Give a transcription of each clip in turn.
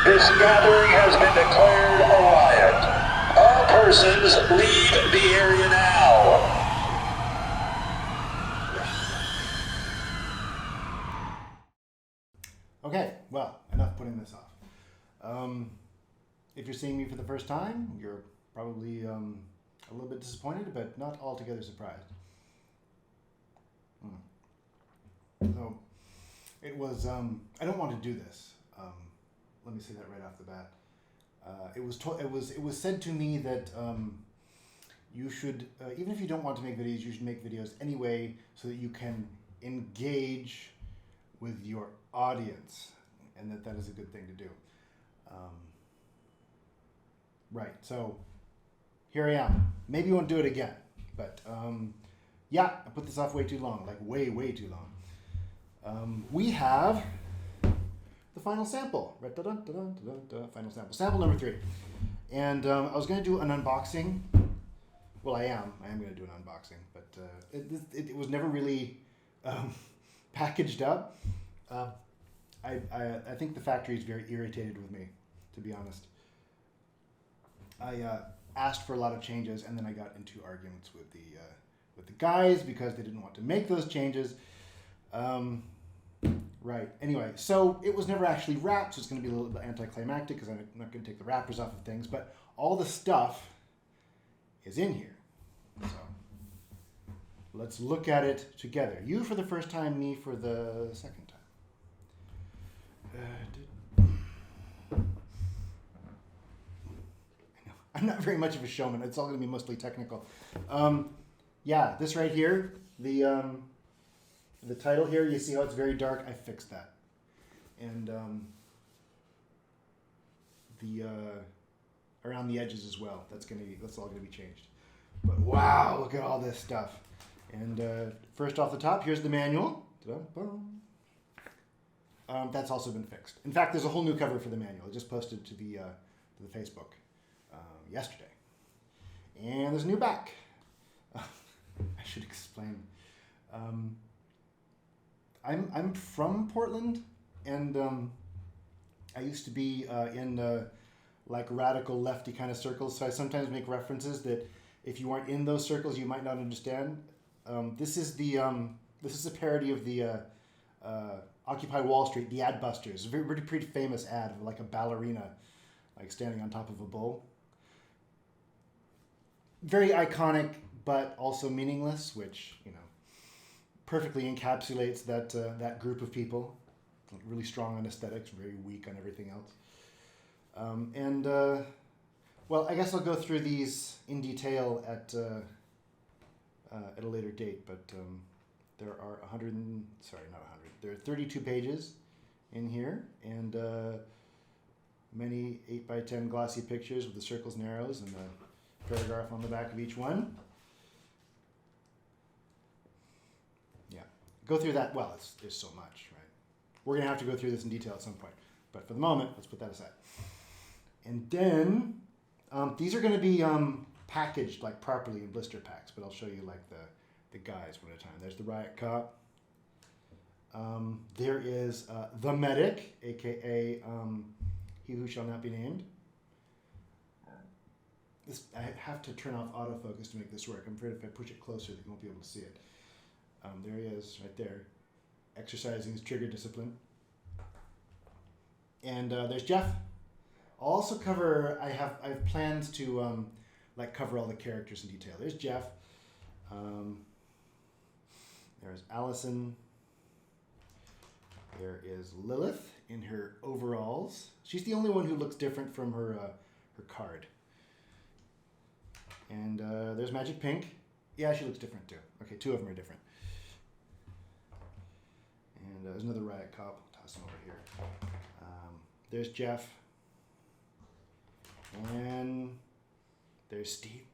This gathering has been declared a riot. All persons leave the area now. Okay, well, enough putting this off. If you're seeing me for the first time, you're probably a little bit disappointed, but not altogether surprised. So, it was, I don't want to do this. Let me say that right off the bat. It was said to me that you should, even if you don't want to make videos, you should make videos anyway so that you can engage with your audience, and that is a good thing to do. Right, so here I am. Maybe you won't do it again, but yeah, I put this off way too long, like way too long. We have the final sample. Final sample. Sample number 3. And I was going to do an unboxing. Well, I am going to do an unboxing, but it was never really packaged up. I think the factory is very irritated with me, to be honest. I asked for a lot of changes, and then I got into arguments with the guys because they didn't want to make those changes. Right. Anyway, so it was never actually wrapped, so it's going to be a little bit anticlimactic because I'm not going to take the wrappers off of things, but all the stuff is in here. So let's look at it together. You for the first time, me for the second time. I'm not very much of a showman. It's all going to be mostly technical. Yeah, this right here, the title here, you see how it's very dark? I fixed that. And around the edges as well. That's all going to be changed. But wow, look at all this stuff. And first off the top, here's the manual. That's also been fixed. In fact, there's a whole new cover for the manual. I just posted to the Facebook yesterday. And there's a new back. I should explain. I'm from Portland, and I used to be in like radical lefty kind of circles. So I sometimes make references that if you aren't in those circles, you might not understand. This is a parody of the Occupy Wall Street, the Ad Busters. A pretty famous ad of like a ballerina, like standing on top of a bull. Very iconic, but also meaningless, which, you know, perfectly encapsulates that group of people. Really strong on aesthetics, very weak on everything else. Well, I guess I'll go through these in detail at a later date, but there are there are 32 pages in here, and many 8x10 glossy pictures with the circles and arrows and the paragraph on the back of each one. Yeah, go through that. Well, there's so much, right? We're going to have to go through this in detail at some point, but for the moment, let's put that aside. And then these are going to be packaged like properly in blister packs, but I'll show you like the guys one at a time. There's the Riot Cop. There is the Medic, aka He Who Shall Not Be Named. I have to turn off autofocus to make this work. I'm afraid if I push it closer, that you won't be able to see it. There he is, right there, exercising his trigger discipline. And there's Jeff. I'll also cover. I have plans to like cover all the characters in detail. There's Jeff. There's Allison. There is Lilith in her overalls. She's the only one who looks different from her card. And there's Magic Pink. Yeah, she looks different too. Okay, 2 of them are different. And there's another Riot Cop. I'll toss him over here. There's Jeff. And there's Steve.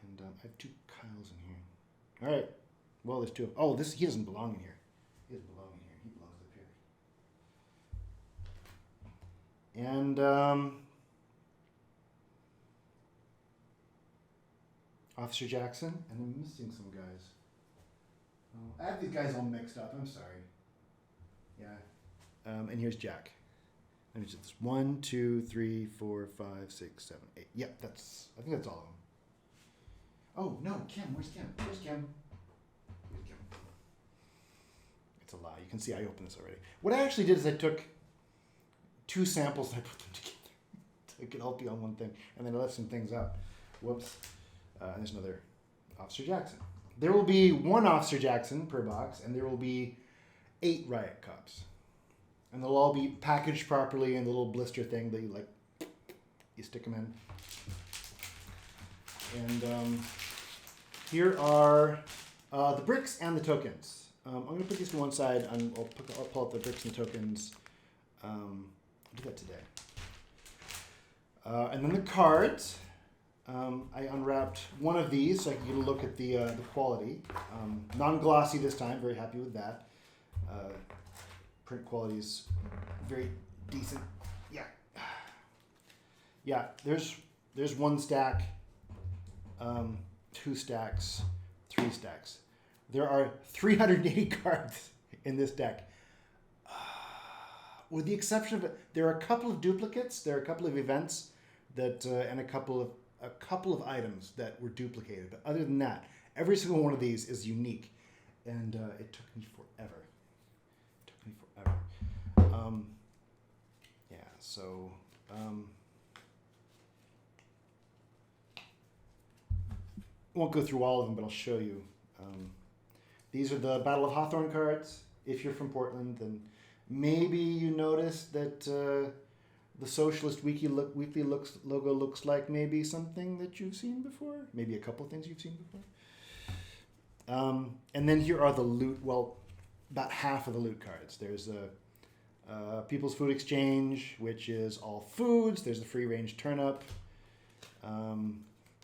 And I have 2 Kyles in here. All right. Well, there's 2. Oh, he doesn't belong in here. He doesn't belong in here. He belongs up here. And Officer Jackson, and I'm missing some guys. I have these guys all mixed up. I'm sorry. Yeah. And here's Jack. Let me just 1, 2, 3, 4, 5, 6, 7, 8. Yep, I think that's all of them. Oh no, Kim, where's Kim? Where's Kim? Where's Kim? It's a lie. You can see I opened this already. What I actually did is I took 2 samples and I put them together. It could all be on one thing, and then I left some things out. Whoops. There's another Officer Jackson. There will be 1 Officer Jackson per box, and there will be 8 Riot Cops. And they'll all be packaged properly in the little blister thing that you stick them in. And here are the bricks and the tokens. I'm going to put these to one side, and I'll pull out the bricks and the tokens. I'll do that today. And then the cards. I unwrapped one of these so I could get a look at the quality. Non-glossy this time, very happy with that. Print quality is very decent. Yeah. Yeah, there's 1 stack, 2 stacks, 3 stacks. There are 380 cards in this deck. With the exception of there are a couple of duplicates, there are a couple of events that and a couple of items that were duplicated. But other than that, every single one of these is unique, and it took me forever. Yeah. So. Won't go through all of them, but I'll show you. These are the Battle of Hawthorne cards. If you're from Portland, then maybe you noticed that the Socialist Weekly logo looks like maybe something that you've seen before. Maybe a couple things you've seen before. And then here are the loot. Well, about half of the loot cards. There's a People's Food Exchange, which is all foods. There's the free range turnip.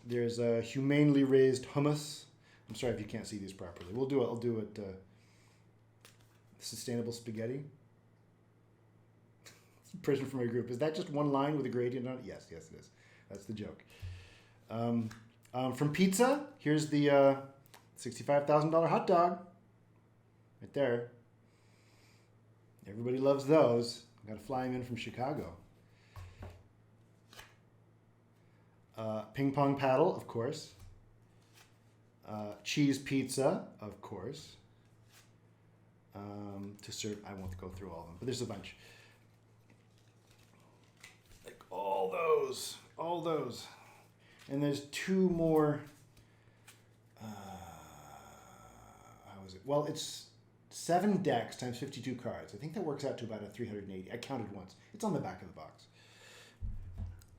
There's a humanely raised hummus. I'm sorry if you can't see these properly. I'll do it. Sustainable spaghetti. Person from my group. Is that just one line with a gradient on it? Yes, it is. That's the joke. From pizza, here's the $65,000 hot dog. Right there. Everybody loves those. Got to fly them in from Chicago. Ping pong paddle, of course. Cheese pizza, of course. To serve, I won't go through all of them, but there's a bunch. Like all those. And there's 2 more. How is it? Well, it's 7 decks times 52 cards. I think that works out to about a 380. I counted once. It's on the back of the box.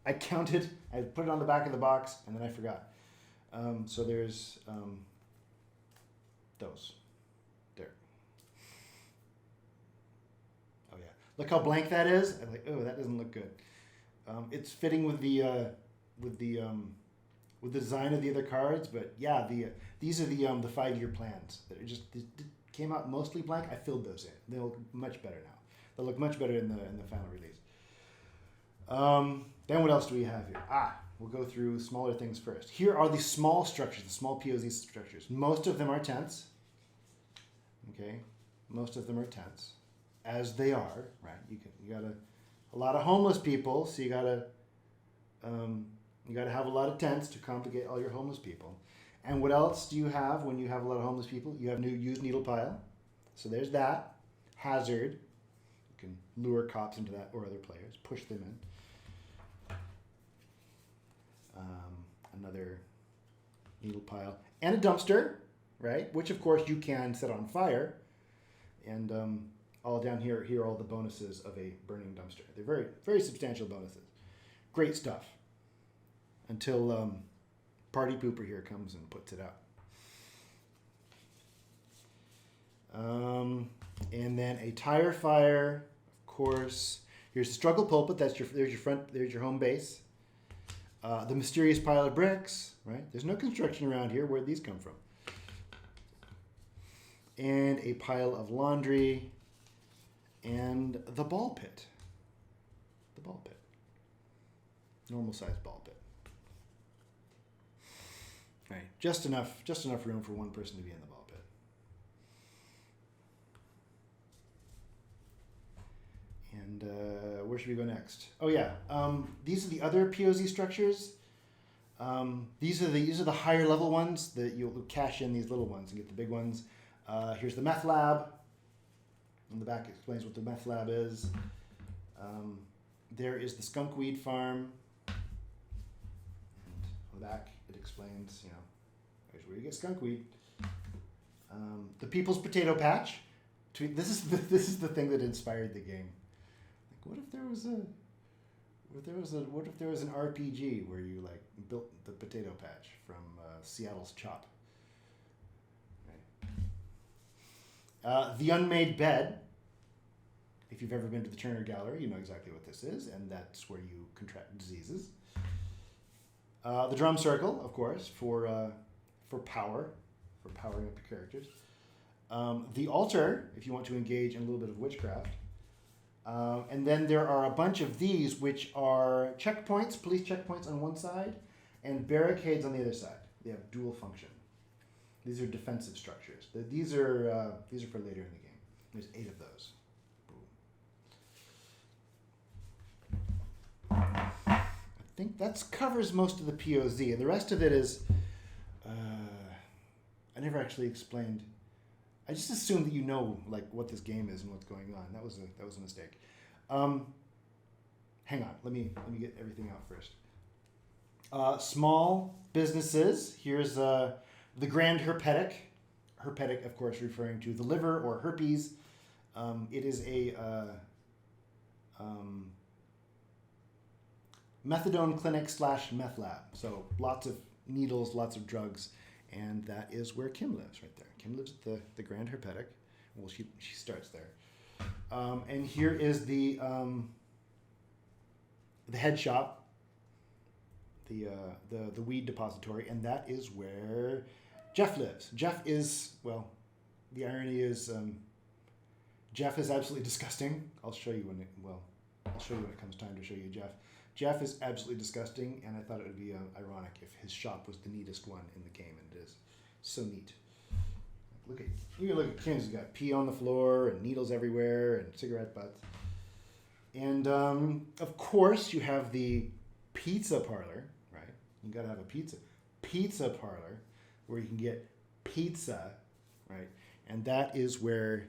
I counted. I put it on the back of the box, and then I forgot. So there's those. There. Oh yeah. Look how blank that is. I'm like, oh, that doesn't look good. It's fitting with the design of the other cards, but yeah, these are the 5-year plans that are just came out mostly blank. I filled those in. They look much better now. They'll look much better in the final release. Then what else do we have here? We'll go through smaller things first. Here are the small structures, the small POZ structures. Most of them are tents. Okay, most of them are tents, as they are, right? You got a lot of homeless people, so you gotta have a lot of tents to complicate all your homeless people. And what else do you have when you have a lot of homeless people? You have new used needle pile. So there's that. Hazard. You can lure cops into that or other players. Push them in. Another needle pile. And a dumpster, right? Which, of course, you can set on fire. And all down here are all the bonuses of a burning dumpster. They're very, very substantial bonuses. Great stuff. Until Party Pooper here comes and puts it out. And then a tire fire, of course. Here's the struggle pulpit. There's your home base. The mysterious pile of bricks, right? There's no construction around here. Where'd these come from? And a pile of laundry. And the ball pit. The ball pit. Normal sized ball pit. Right. Just enough room for one person to be in the ball pit. should we go next? Oh yeah, these are the other POZ structures. These are the higher level ones that you'll cash in these little ones and get the big ones. Here's the meth lab. On the back it explains what the meth lab is. There is the skunk weed farm. And on the back it explains, here's where you get skunk weed. The People's Potato Patch. This is the thing that inspired the game. Like, what if there was an RPG where you like built the potato patch from Seattle's Chop? Right. The Unmade Bed. If you've ever been to the Turner Gallery, you know exactly what this is, and that's where you contract diseases. The Drum Circle, of course, for powering up your characters. The Altar, if you want to engage in a little bit of witchcraft. And then there are a bunch of these, which are checkpoints, police checkpoints on one side, and barricades on the other side. They have dual function. These are defensive structures. These are for later in the game. There's 8 of those. I think that covers most of the POZ, and the rest of it is. I never actually explained. I just assumed that you know like what this game is and what's going on. That was a mistake. Hang on, let me get everything out first. Small businesses. Here's the Grand Herpetic. Herpetic, of course, referring to the liver or herpes. It is a methadone clinic / meth lab. So lots of needles, lots of drugs. And that is where Kim lives, right there. Kim lives at the Grand Herpetic. Well, she starts there. And here is the head shop, the weed depository, and that is where Jeff lives. Jeff is, well, the irony is Jeff is absolutely disgusting. I'll show you when it comes time to show you Jeff. Jeff is absolutely disgusting, and I thought it would be ironic if his shop was the neatest one in the game, and it is so neat. You can look at Kim's. He's got pee on the floor and needles everywhere and cigarette butts. And of course, you have the pizza parlor, right? You got to have a pizza parlor where you can get pizza, right? And that is where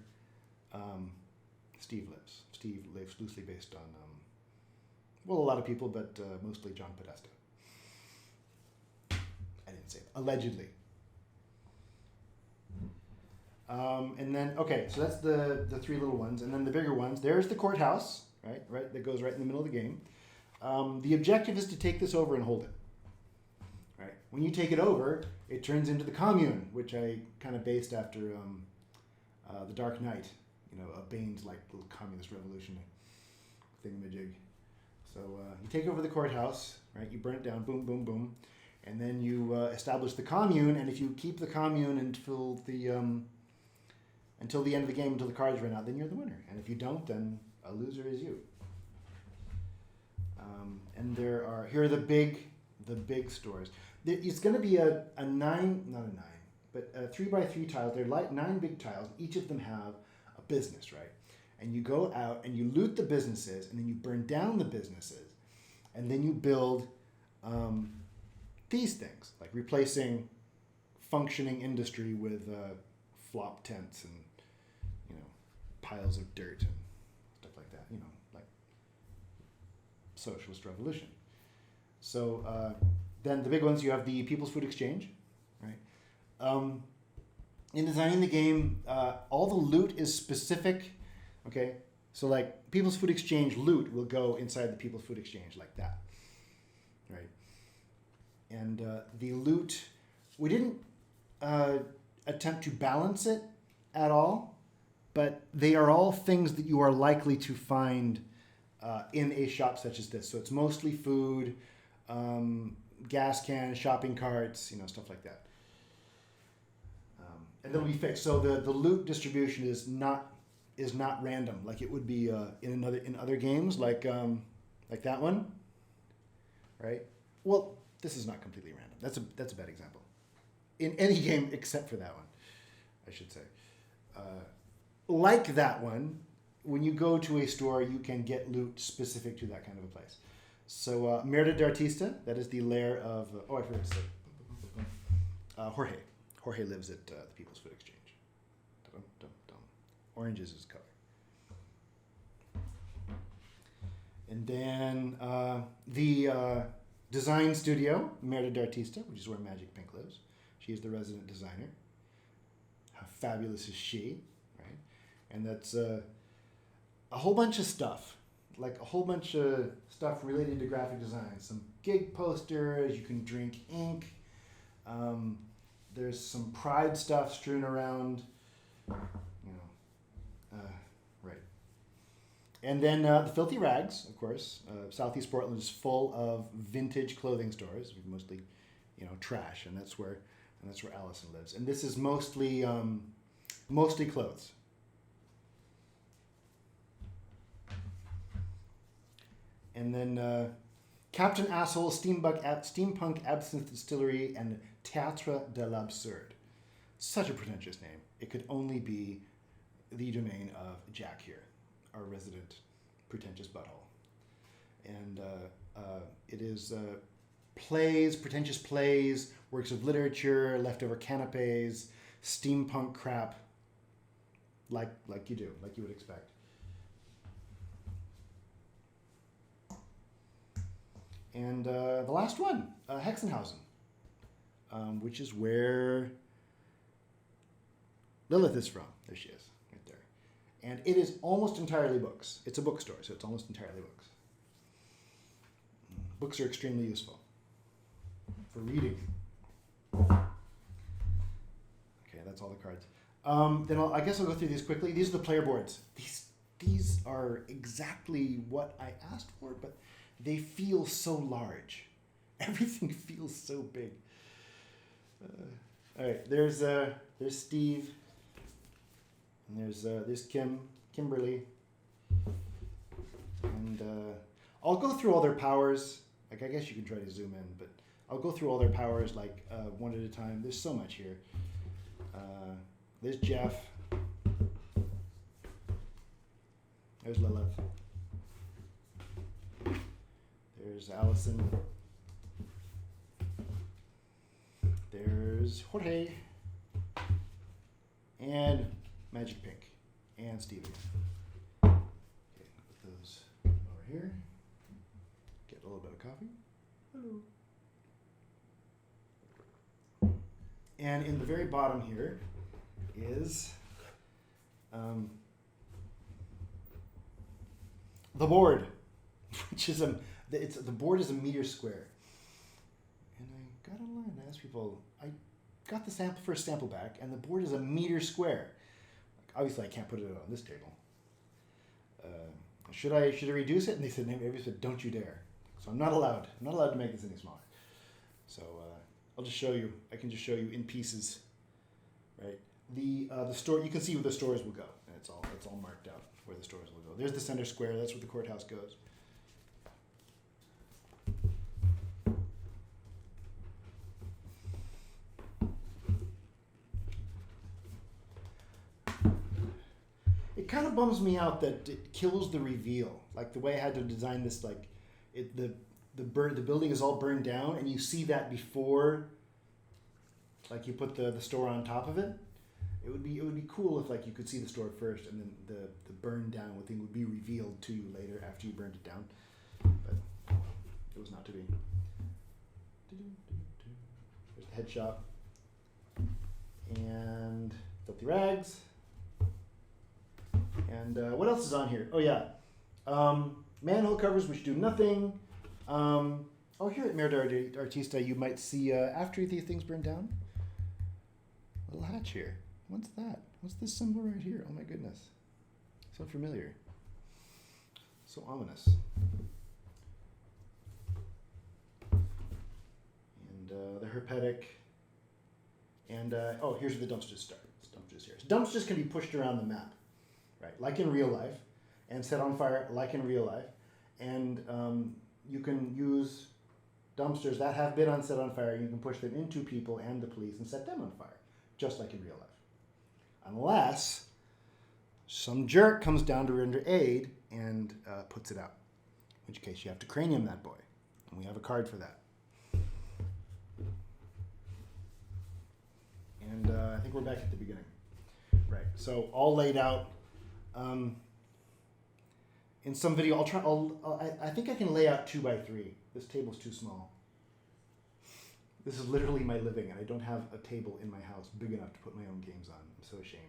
Steve lives. Steve lives loosely based on. Well, a lot of people, but mostly John Podesta. I didn't say it. Allegedly. And then, okay, so that's the 3 little ones. And then the bigger ones, there's the courthouse, right, that goes right in the middle of the game. The objective is to take this over and hold it. Right? When you take it over, it turns into the commune, which I kind of based after The Dark Knight, Bane's like little communist revolution thingamajig. So you take over the courthouse, right? You burn it down, boom, boom, boom, and then you establish the commune. And if you keep the commune until the end of the game, until the cards run out, then you're the winner. And if you don't, then a loser is you. And here are the big stores. It's going to be a 3x3 tiles. They're like 9 big tiles. Each of them have a business, right? And you go out and you loot the businesses, and then you burn down the businesses, and then you build these things, like replacing functioning industry with flop tents and piles of dirt and stuff like that. Like socialist revolution. So then the big ones, you have the People's Food Exchange, right? In designing the game, all the loot is specific. Okay, so like People's Food Exchange loot will go inside the People's Food Exchange like that, right? And the loot, we didn't attempt to balance it at all, but they are all things that you are likely to find in a shop such as this. So it's mostly food, gas cans, shopping carts, stuff like that. And they'll be fixed. So the loot distribution is not random like it would be in other games like that one, right? Well, this is not completely random. That's a bad example. In any game except for that one, I should say. Like that one, when you go to a store, you can get loot specific to that kind of a place. So Merda de Artista, that is the lair of, I forgot to say, Jorge. Jorge lives at the People's Food Exchange. Dum. Orange is his color. And then the design studio, Merda de Artista, which is where Magic Pink lives. She is the resident designer. How fabulous is she, right? And that's a whole bunch of stuff, like a whole bunch of stuff related to graphic design. Some gig posters, you can drink ink. There's some Pride stuff strewn around, right. And then the Filthy Rags, of course. Southeast Portland is full of vintage clothing stores, mostly, trash, and that's where Allison lives. And this is mostly clothes. And then Captain Asshole, Steampunk Absinthe Distillery, and Théâtre de l'Absurde. Such a pretentious name. It could only be the domain of Jack here, our resident pretentious butthole. And it is pretentious plays, works of literature, leftover canapes, steampunk crap, like you would expect. And the last one, Hexenhausen, which is where Lilith is from. There she is, right there. And it is almost entirely books. It's a bookstore, so it's almost entirely books. Books are extremely useful for reading. Okay, that's all the cards. Then I guess I'll go through these quickly. These are the player boards. These are exactly what I asked for, but they feel so large. Everything feels so big. All right, there's Steve, and there's Kimberly, and I'll go through all their powers. Like, I guess you can try to zoom in, but I'll go through all their powers one at a time. There's so much here. There's Jeff. There's Lilith. There's Allison. There's Jorge. And Magic Pink. And Stevie. Okay, put those over here. Get a little bit of coffee. Hello. And in the very bottom here is the board, which is the board is a meter square. And I got online and asked people, I got the first sample back, and the board is a meter square. Obviously, I can't put it on this table. Should I reduce it? And they said, everybody said, don't you dare. So I'm not allowed to make this any smaller. So I'll just show you. I can just show you in pieces, right? The store, you can see where the stores will go, and it's all marked out where the stores will go. There's the center square. That's where the courthouse goes. It kind of bums me out that it kills the reveal. Like the way I had to design this, the building is all burned down, and you see that before, like you put the store on top of it. It would be cool if you could see the store first, and then the burned down thing would be revealed to you later after you burned it down. But it was not to be. There's the head shop and Filthy Rags. And what else is on here? Oh yeah, manhole covers which do nothing. Here at Merda Artista, you might see after these things burn down, a little hatch here. What's that? What's this symbol right here? Oh my goodness, so familiar, so ominous. And the herpetic. And here's where the dumpsters start. Dumpsters here. So dumpsters can be pushed around the map, right? Like in real life, and set on fire like in real life. And you can use dumpsters that have been set on fire. You can push them into people and the police and set them on fire, just like in real life. Unless some jerk comes down to render aid and puts it out. In which case you have to cranium that boy. And we have a card for that. And I think we're back at the beginning. Right, so all laid out. In some video, I think I can lay out 2x3. This table's too small. This is literally my living, and I don't have a table in my house big enough to put my own games on. I'm so ashamed.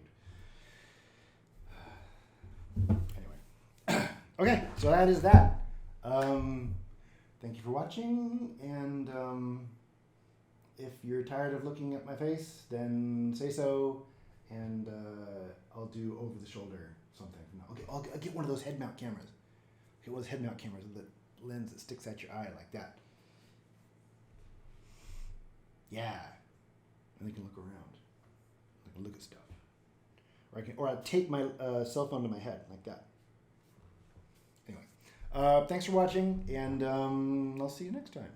Anyway. Okay, so that is that. Thank you for watching, and if you're tired of looking at my face, then say so, and I'll do over-the-shoulder something. Okay, I'll get one of those head mount cameras. Get one of those head mount cameras with the lens that sticks out your eye like that. Yeah, and they can look around. I can look at stuff. Or I tape my cell phone to my head like that. Anyway, thanks for watching, and I'll see you next time.